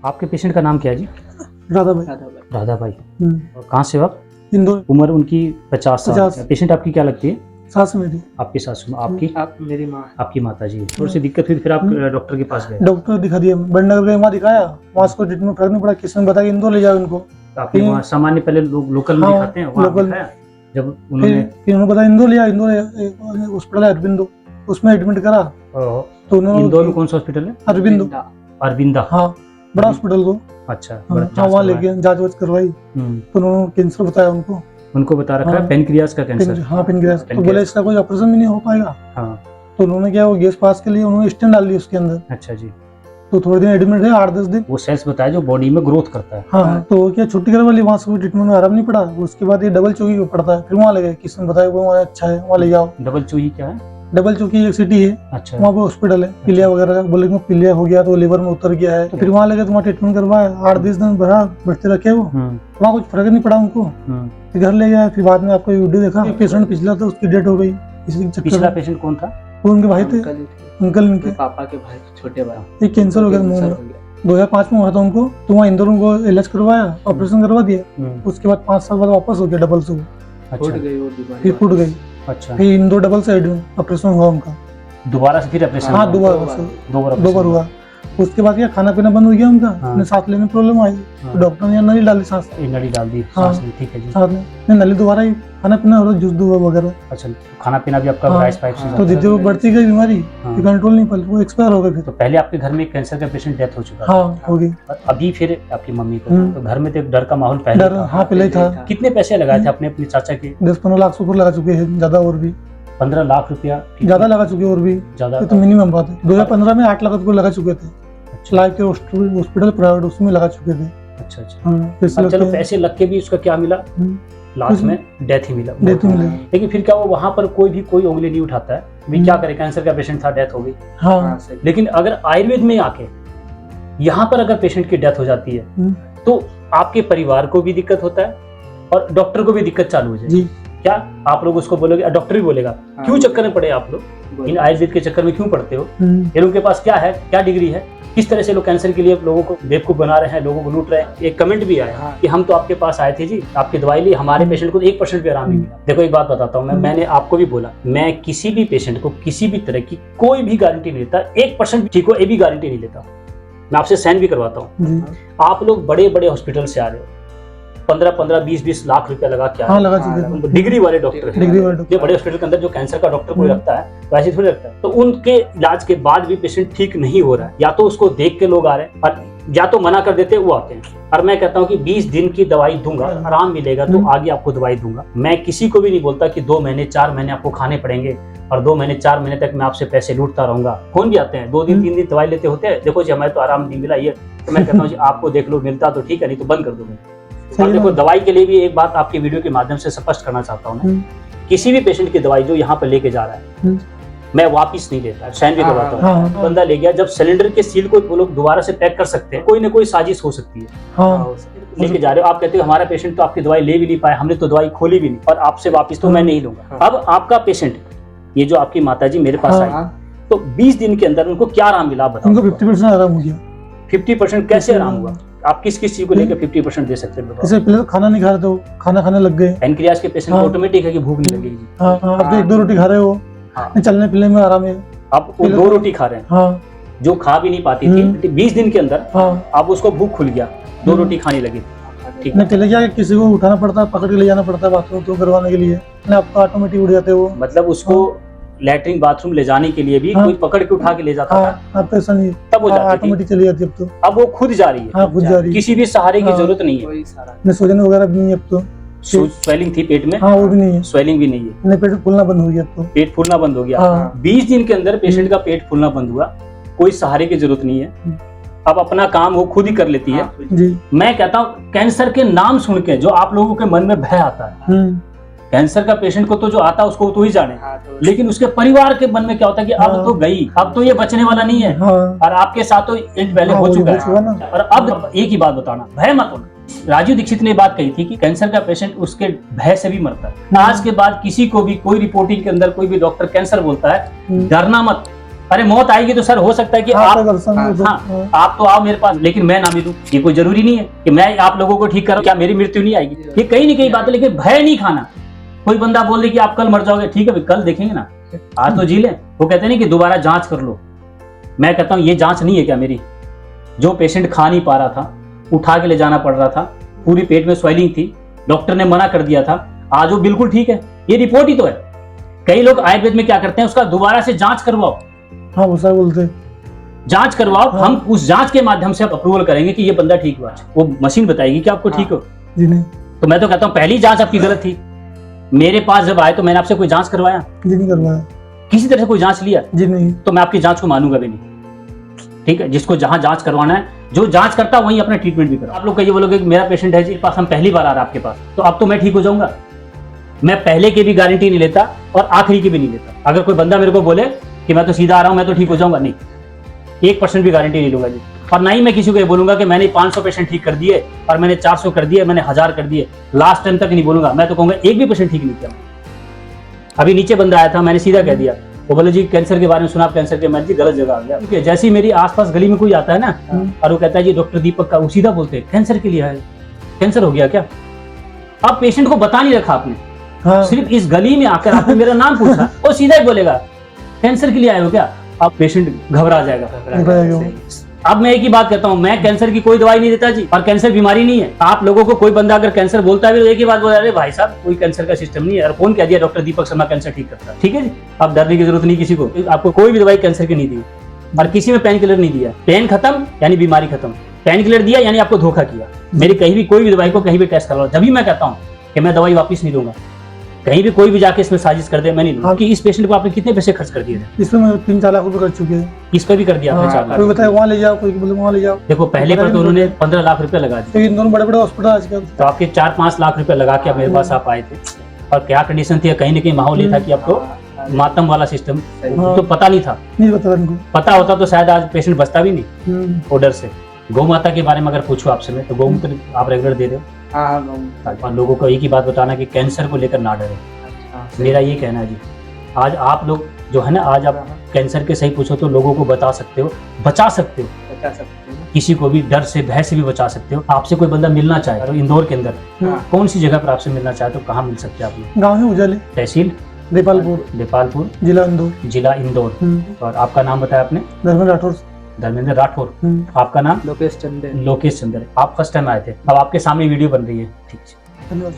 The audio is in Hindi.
आपके पेशेंट का नाम क्या है जी? राधा भाई। राधा भाई। और कहाँ से हो आप? इंदौर। उम्र उनकी 50 साल। 50। पेशेंट आपकी क्या लगती है? सास मेरी। आपकी सासू, आपकी? आप मेरी माँ। आपकी माता जी। थोड़ी सी दिक्कत हुई, फिर आप डॉक्टर के पास गए? डॉक्टर दिखा दिया, बंडनगर गए, वहाँ दिखाया, वहाँ उसको ट्रीटमेंट फर्क नहीं पड़ा, किसी ने बताया इंदौर ले जाओ इनको। तो आपने वहाँ सामान्य पहले लोकल में हाँ, दिखाते हैं, वहाँ लोकल। दिखाया? जब उन्होंने फिर उन्होंने बताया इंदौर ले जाओ, इंदौर हॉस्पिटल है अरबिंदो, उसमें एडमिट करा। तो इंदौर में उन्होंने कौन सा हॉस्पिटल है? अरबिंदो, अरविंदा। हाँ बड़ा हॉस्पिटल को। अच्छा, हाँ वहाँ ले गए, जाँच वाच करवाई, तो उन्होंने कैंसर बताया उनको। उनको बता रखा है हाँ। पेनक्रियास का कैंसर। हाँ पेनक्रियास। तो बोले इसका कोई ऑपरेशन भी नहीं हो पाएगा। हाँ। तो उन्होंने क्या, वो गैस पास के लिए उन्होंने स्टेंट डाल दी उसके अंदर। अच्छा जी। तो थोड़े दिन एडमिट रहे, 8-10 दिन। वो सेल्स बताया जो बॉडी में ग्रोथ करता है। हाँ तो क्या छुट्टी करवा ली, वहाँ से कोई ट्रीटमेंट में आराम नहीं पड़ा। उसके बाद ये डबल चौकी को पड़ता है, फिर वहाँ ले गए, किसी ने बताया वहाँ अच्छा है, वहाँ ले जाओ। डबल चूही क्या है? डबल चौकी एक सिटी है, अच्छा। वहाँ पे हॉस्पिटल है, पीलिया वगैरह का। बोले कि पीलिया हो गया तो लीवर में उतर गया है, तो फिर वहाँ ले गए, तो वहाँ ट्रीटमेंट करवाया, 8-10 दिन बैठते रखे वो, वहाँ कुछ फर्क नहीं पड़ा उनको। फिर घर ले गया, फिर बाद में आपको वीडियो देखा, पेशेंट पिछला था, उसकी डेथ हो गई इसी चक्कर पिछला में। पेशेंट कौन था? वो उनके भाई थे, अंकल इनके। पापा के भाई, छोटे भाई। ये कैंसर हो गया मुंह में, 2005 में हुआ था उनको। तो वहाँ इंदौर उनको इलाज करवाया, ऑपरेशन करवा दिया। उसके बाद 5 साल बाद वापस हो गया डबल से। अच्छा। फिर फूट गई। अच्छा। फिर इंदौर डबल साइड ऑपरेशन हुआ उनका, दोबारा से फिर ऑपरेशन? हाँ दो बार हुआ। उसके बाद क्या, खाना पीना बंद हो गया उनका, हाँ। सांस लेने में प्रॉब्लम आई। तो डॉक्टर ने नली डाली सांस, नली डाल दी हाँ। सांस में, ठीक है जी। साथ में नली दोबारा ही, खाना पीना और जूस दूध वगैरह। अच्छा, खाना पीना भी आपका हाँ। राइस पाइप से तो जाता है? धीरे धीरे बढ़ती गई बीमारी, हाँ। फिर कंट्रोल नहीं पाई, वो एक्सपायर हो गए फिर। तो पहले आपके घर में कैंसर का पेशेंट डेथ हो चुका था? हाँ हो गई। और अभी फिर आपकी मम्मी को, तो घर में तो एक डर का माहौल पहले डर, था। हाँ पहले ही था। कितने पैसे लगाए थे अपने अपने चाचा के? 10-15 लाख से ऊपर लगा चुके हैं, ज्यादा और भी 15 लाख रुपया? ज्यादा लगा चुके और भी, ज्यादा? ये तो मिनिमम बात है। 2015 में 8 लाख रुपए लगा चुके थे, लाइफ के हॉस्पिटल प्राइवेट उसमें लगा चुके थे। अच्छा अच्छा। हाँ, अब चलो पैसे लग के भी उसका क्या मिला, लास्ट में डेथ ही मिला। लेकिन फिर क्या वो वहाँ पर कोई उंगली नहीं उठाता है, भी क्या करे, कैंसर का पेशेंट था, डेथ हो गई। हाँ। लेकिन अगर आयुर्वेद में आके यहाँ पर अगर पेशेंट की डेथ हो जाती है तो आपके परिवार को भी दिक्कत होता है और डॉक्टर को भी दिक्कत चालू हो जाएगी। क्या आप लोग उसको बोलोगे, डॉक्टर भी बोलेगा क्यों चक्कर में पड़े आप लोग, इन आयुर्वेद के चक्कर में क्यों पड़ते हो, ये लोगों के पास क्या है, क्या डिग्री है, किस तरह से लोग कैंसर के लिए लोगों को बेवकूफ बना रहे हैं, लोगों को लूट रहे हैं। एक कमेंट भी आया कि हम तो आपके पास आए थे जी, आपकी दवाई ली, हमारे पेशेंट को 1% भी आराम नहीं मिला। देखो एक बात बताता हूँ, मैंने आपको भी बोला, मैं किसी भी पेशेंट को किसी भी तरह की कोई भी गारंटी नहीं लेता, 1% ठीक हो ये भी गारंटी नहीं लेता। मैं आपसे साइन भी करवाता हूँ। आप लोग बड़े बड़े हॉस्पिटल से आ रहे हो, 15-15, 20-20 लाख रुपया लगा क्या, हाँ, लगा चुके डिग्री वाले डॉक्टर हैं। ये बड़े हॉस्पिटल के अंदर जो कैंसर का डॉक्टर कोई रखता है तो ऐसे थोड़ी रखता है। तो उनके इलाज के बाद भी पेशेंट ठीक नहीं हो रहा है, या तो उसको देख के लोग आ रहे हैं और या तो मना कर देते वो आते हैं। और मैं कहता हूँ कि 20 दिन की दवाई दूंगा, आराम मिलेगा तो आगे आपको दवाई दूंगा। मैं किसी को भी नहीं बोलता कि 2 महीने 4 महीने आपको खाने पड़ेंगे और 2 महीने 4 महीने तक मैं आपसे पैसे लूटता रहूंगा। कौन भी आते हैं 2 दिन 3 दिन दवाई लेते होते हैं, देखो जी हमें तो आराम नहीं मिला, ये तो मैं कहता हूँ जी आपको देख लो, मिलता तो ठीक है, नहीं तो बंद कर दो। और देखो दवाई के लिए भी एक बात आपके वीडियो के माध्यम से स्पष्ट करना चाहता हूँ मैं, किसी भी पेशेंट की दवाई जो यहाँ पर लेके जा रहा है मैं वापिस नहीं देता, साइन भी करवाता हूँ। बंदा ले गया, जब सिलेंडर के सील को वो लोग दोबारा से पैक कर सकते हैं, कोई ना कोई साजिश हो सकती है। लेके जा रहे हो, आप कहते हो हमारा पेशेंट तो आपकी दवाई ले भी नहीं पाया, हमने तो दवाई खोली भी नहीं और आपसे वापिस तो मैं नहीं लूंगा। अब आपका पेशेंट, ये जो आपकी माताजी मेरे पास आई, तो 20 दिन के अंदर उनको क्या आराम मिला बताओ? उनको 50% आराम हो गया। 50% कैसे आराम हुआ? आप किस किस चीज को लेकर 50% दे सकते हैं? जैसे पहले तो खाना नहीं खा रहे थे, खाना खाने लग गए। पेनक्रियास के पेशेंट को ऑटोमेटिक है कि भूख नहीं लगेगी। हाँ, अब तो 1-2 रोटी खा रहे हो, चलने फिरने में आराम है। अब वो 2 रोटी खा रहे हैं, जो खा भी नहीं पाती थी, 20 दिन के अंदर अब उसको भूख खुल गया, 2 रोटी खाने लगी। ठीक है, चले गया, किसी को उठाना पड़ता है, पकड़ के ले जाना पड़ता है बाथरूम तो करवाने के लिए, आपका ऑटोमेटिक उठ जाते वो। मतलब उसको लैट्रिन बाथरूम ले जाने के लिए भी कोई पकड़ के उठा के ले जाता था, अब तो ऐसा नहीं, तब वो ऑटोमेटिक चली जाती। अब तो अब वो खुद जा रही है, खुद जा रही है, किसी भी सहारे की जरूरत नहीं है। सोजन वगैरह भी नहीं है अब तो। स्वेलिंग थी पेट में, वो भी नहीं है, स्वेलिंग भी नहीं है, पेट फूलना बंद हो गया। तो पेट फूलना बंद हो गया। 20 दिन के अंदर पेशेंट का पेट फूलना बंद हुआ, कोई सहारे की जरूरत नहीं है, अब अपना काम वो खुद ही कर लेती है जी। मैं कहता हूँ कैंसर के नाम सुन के जो आप लोगों के मन में भय आता है, कैंसर का पेशेंट को तो जो आता है उसको तो ही जाने, लेकिन उसके परिवार के मन में क्या होता है कि अब तो गई, अब तो ये बचने वाला नहीं है, और आपके साथ तो एंड पहले हो चुका है। और अब एक ही बात बताना, भय मत होना। राजीव दीक्षित ने बात कही थी कि कैंसर का पेशेंट उसके भय से भी मरता है। आज के बाद किसी को भी कोई रिपोर्टिंग के अंदर कोई भी डॉक्टर कैंसर बोलता है, डरना मत। अरे मौत आएगी तो सर हो सकता है कि हाँ, आप कोई गलत समझ हो, हाँ, आप तो आओ मेरे पास, लेकिन मैं ना मिलूं, ये कोई जरूरी नहीं है कि मैं आप लोगों को ठीक करूं, क्या मेरी मृत्यु नहीं आएगी? ये कहीं ना कहीं बात है, लेकिन भय नहीं खाना। कोई बंदा बोल दे कि आप कल मर जाओगे, ठीक है कल देखेंगे ना, आज तो जी लें। वो कहते हैं कि दोबारा जांच कर लो। मैं कहता हूँ ये जांच नहीं है क्या मेरी? जो पेशेंट खा नहीं पा रहा था, उठा के ले जाना पड़ रहा था, पूरी पेट में स्वेलिंग थी, डॉक्टर ने मना कर दिया था, आज वो बिल्कुल ठीक है। ये रिपोर्ट ही तो है। कई लोग आयुर्वेद में क्या करते हैं, उसका दोबारा से जांच करवाओ। हाँ वो सर बोलते जांच करवाओ, हम उस जांच के माध्यम से अप्रूवल करेंगे कि ये बंदा ठीक हुआ। वो मशीन बताएगी कि आपको ठीक हो। जी नहीं तो मैं तो कहता हूँ पहली जांच आपकी गलत थी। मेरे पास जब आए तो मैंने आपसे कोई जांच करवाया? जी नहीं करवाया। किसी तरह से कोई जांच लिया? जी नहीं। तो मैं आपकी जांच को मानूंगा भी नहीं। ठीक है, जिसको जहां जांच करवाना है, जो जांच करता है वहीं अपना ट्रीटमेंट भी करो। आप लोग कहिए बोलोगे कि मेरा पेशेंट है जी पास, हम पहली बार आ रहा है आपके पास, तो अब तो मैं ठीक हो जाऊंगा। मैं पहले की भी गारंटी नहीं लेता और आखिरी की भी नहीं लेता। अगर कोई बंदा मेरे को बोले कि मैं तो सीधा आ रहा हूं, मैं तो ठीक हो जाऊंगा, नहीं, 1% भी गारंटी नहीं लूंगा जी। और ना ही मैं किसी को ये बोलूंगा कि मैंने 500 पेशेंट ठीक कर दिए और मैंने 400 कर दिए, मैंने 1000 कर दिए, लास्ट टाइम तक नहीं बोलूंगा। मैं तो कहूंगा एक भी पेशेंट ठीक नहीं किया। अभी नीचे बंदा आया था, मैंने सीधा कह दिया, वो बोले जी कैंसर के बारे में सुना, आप कैंसर के, मैं जी गलत जगह आ गया। क्योंकि जैसे ही मेरी आसपास गली में कोई आता है ना और वो कहता है जी डॉक्टर दीपक का, वो सीधा बोलते हैं कैंसर के लिए आए, कैंसर हो गया क्या? अब पेशेंट को बता नहीं रखा आपने, हाँ। सिर्फ इस गली में आकर आपने मेरा नाम पूछा, वो सीधा ही बोलेगा कैंसर के लिए आए हो क्या? अब पेशेंट घबरा जाएगा। अब मैं एक ही बात कहता हूं, मैं कैंसर की कोई दवाई नहीं देता जी, और कैंसर बीमारी नहीं है। आप लोगों को कोई बंदा अगर कैंसर बोलता है तो एक ही बात बोला, अरे भाई साहब कोई कैंसर का सिस्टम नहीं है, और कौन कह दिया डॉक्टर दीपक शर्मा कैंसर ठीक करता है? ठीक है जी, अब डरने की जरूरत नहीं किसी को। आपको कोई भी दवाई कैंसर की नहीं दी, और किसी में पेन किलर नहीं दिया। पेन खत्म यानी बीमारी खत्म, पेन किलर दिया यानी आपको धोखा किया। मेरी कहीं भी कोई भी दवाई को कहीं भी टेस्ट करवाओ, जब भी मैं कहता हूँ कि मैं दवाई वापिस नहीं दूंगा, कहीं भी कोई भी जाके इसमें साजिश कर दे, मैं नहीं दूंगा। कि इस पेशेंट को आपने कितने पैसे खर्च कर दिए थे? इसमें मैं 3-4 लाख रुपए कर चुके हैं। इस पे भी कर दिया आपने 4 लाख। कोई बताए वहाँ ले जाओ, कोई बोले वहाँ ले जाओ। देखो पहले पर तो उन्होंने 15 लाख रुपए लगा दिए, तो इन दोनों बड़े बड़े हॉस्पिटल आजकल, तो आपके 4-5 लाख रुपए लगा के आप मेरे पास आप आए थे। और क्या कंडीशन थी, कहीं ना कहीं माहौल ये था कि आपको मातम वाला सिस्टम, तो पता नहीं था। नहीं पता इनको। पता होता तो शायद आज पेशेंट बचता भी नहीं ऑर्डर से। गौ माता के बारे में अगर पूछो आपसे मैं, तो गौमूत्र आप रेगुलर दे रहे हो। और लोगों को एक ही बात बताना कि कैंसर को लेकर ना डरे, मेरा ये कहना है जी। आज आप लोग जो है ना, आज आप कैंसर के सही पूछो तो लोगों को बता सकते हो, बचा सकते हो, किसी को भी डर से भय से भी बचा सकते हो। आपसे कोई बंदा मिलना चाहे तो इंदौर के अंदर कौन सी जगह पर आपसे मिलना चाहे तो कहाँ मिल सकते हैं आप लोग? गाँव है उजाले, तहसील देपालपुर, जिला इंदौर। और आपका नाम बताया आपने? धर्मेंद्र राठौर। आपका नाम? लोकेश चंद्र। आप फर्स्ट टाइम आए थे, अब आपके सामने वीडियो बन रही है। ठीक है, धन्यवाद।